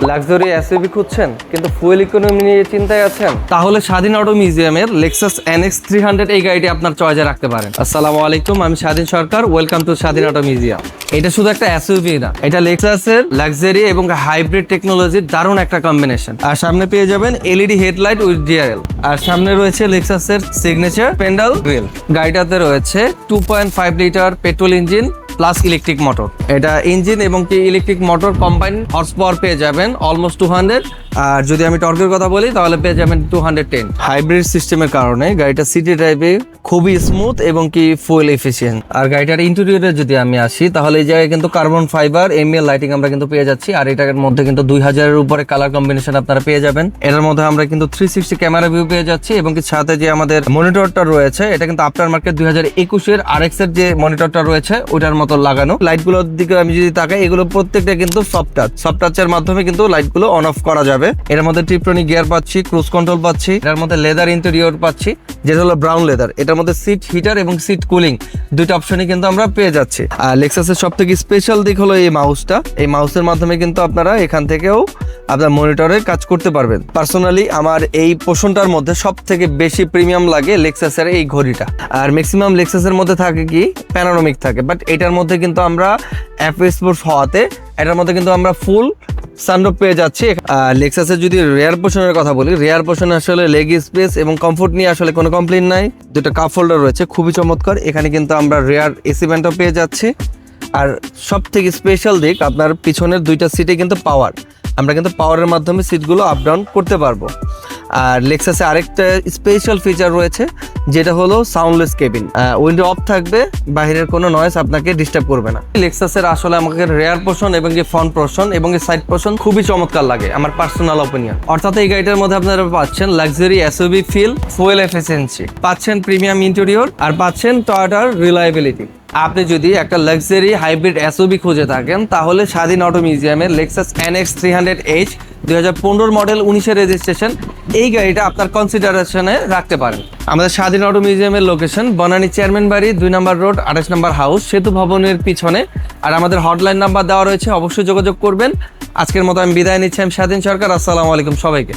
Luxury SUV খুঁজছেন কিন্তু fuel economy নিয়ে চিন্তায় আছেন, তাহলে স্বাধীন অটো মিউজিয়ামের লেক্সাস NX 300 এই গাড়িটি আপনার চয়েসে রাখতে পারেন। আসসালামু আলাইকুম, আমি স্বাধীন সরকার। ওয়েলকাম টু স্বাধীন অটো মিউজিয়াম। এটা শুধু একটা এসইউভি না, এটা লেক্সাসের লাক্সারি এবং হাইব্রিড টেকনোলজির দারুণ একটা কম্বিনেশন। আর সামনে পেয়ে যাবেন LED হেডলাইট উইথ ডিআরএল। আর সামনে রয়েছে লেক্সাসের সিগনেচার পেন্ডাল গ্রিল। গাড়িটাতে রয়েছে 2.5 litre petrol engine plus electric motor. এটা ইঞ্জিন এবং কি electric motor combine horse power পেয়ে যাবেন অলমোস্ট 200। আর যদি আমি টর্কের কথা বলি তাহলে পেয়ে যাবেন 210। হাইব্রিড সিস্টেমের কারণে গাড়িটা সিটি ড্রাইভে খুবই স্মুথ এবং কি ফুয়েল এফিসিয়েন্ট। আর গাড়িটার ইন্টেরিয়রে যদি আমি আসি তাহলে এই জায়গায় কিন্তু কার্বন ফাইবার MEL লাইটিং আমরা কিন্তু পেয়ে যাচ্ছি। আর এটার মধ্যে কিন্তু 2000-এর উপরে কালার কম্বিনেশন আপনারা পেয়ে যাবেন। এটার মধ্যে আমরা কিন্তু 360 ক্যামেরা ভিউ পেয়ে যাচ্ছি এবং কি সাথে যে আমাদের মনিটরটা রয়েছে এটা কিন্তু আফটার মার্কেট 2021-এর RX এর যে মনিটরটা রয়েছে ওইটার মতো লাগানো। লাইটগুলোর দিকে আমি যদি তাকাই এগুলো প্রত্যেকটা কিন্তু সফট টাচের মাধ্যমে কিন্তু লাইটগুলো অন অফ করা যাবে। এর মধ্যে টিপটনিক গিয়ার পাচ্ছি, ক্রুজ কন্ট্রোল পাচ্ছি, এর মধ্যে লেদার ইন্টেরিয়র পাচ্ছি যেটা হলো ব্রাউন লেদার। এটার মধ্যে সিট হিটার এবং সিট কুলিং দুইটা অপশনই কিন্তু আমরা পেয়ে যাচ্ছি। আর লেক্সাসের সবথেকে স্পেশাল দিক হলো এই মাউসটা। এই মাউসের মাধ্যমে কিন্তু আপনারা এখান থেকেও আপনার মনিটরে কাজ করতে পারবেন। পার্সোনালি আমার এই পোর্শনটার মধ্যে সব থেকে বেশি প্রিমিয়াম লাগে লেক্সাসের এই ঘড়িটা। আর ম্যাক্সিমাম লেক্সাসের মধ্যে থাকে কি প্যানোরামিক থাকে, বাট এটার মধ্যে কিন্তু আমরা স্পোর্টস হওয়াতে এটার মধ্যে কিন্তু আমরা ফুল সানরুফ পেয়ে যাচ্ছি। লেক্সাসের যদি রেয়ার পোর্শনের কথা বলি, রেয়ার পোর্শনে আসলে লেগ স্পেস এবং কমফোর্ট নিয়ে আসলে কোনো কমপ্লেন নাই। দুটো কাপ হোল্ডার রয়েছে খুবই চমৎকার। এখানে কিন্তু আমরা রেয়ার এসি ভেন্টও পেয়ে যাচ্ছি। আর সব থেকে স্পেশাল দিক আপনার পিছনের দুইটা সিটে কিন্তু পাওয়ার, আমরা কিন্তু পাওয়ারের মাধ্যমে সিটগুলো আপ ডাউন করতে পারবো। আর লেক্সাসে আরেকটা স্পেশাল ফিচার রয়েছে যেটা হলো সাউন্ডলেস কেবিন। উইন্ডো অফ থাকবে, বাইরের কোনো নয়েজ আপনাকে ডিস্টার্ব করবে না। লেক্সাসের আসলে আমাকে রেয়ার পোর্শন এবং যে ফ্রন্ট পোর্শন এবং সাইড পোর্শন খুবই চমৎকার লাগে আমার পার্সোনাল অপিনিয়ন। অর্থাৎ এই গাড়িটার মধ্যে আপনারা পাচ্ছেন luxury SUV feel, fuel efficiency, পাচ্ছেন প্রিমিয়াম ইন্টেরিয়র, আর পাচ্ছেন টয়োটার রিলায়েবিলিটি। আপনি যদি একটা লাক্সারি হাইব্রিড এসইউভি খুঁজে থাকেন তাহলে স্বাধীন অটো মিউজিয়ামের লেক্সাস NX 300H 2015 মডেল 19-এর রেজিস্ট্রেশন এই গাড়িটা আপনার কনসিডারেশনে রাখতে পারেন। আমাদের স্বাধীন অটো মিউজিয়ামের লোকেশন বনানী চেয়ারম্যান বাড়ি 2 নম্বর রোড 28 নম্বর হাউস, সেতু ভবনের পিছনে। আর আমাদের হটলাইন নাম্বার দেওয়া রয়েছে, অবশ্যই যোগাযোগ করবেন। আজকের মতো আমি বিদায় নিচ্ছি। আমি স্বাধীন সরকার। আসসালামু আলাইকুম সবাইকে।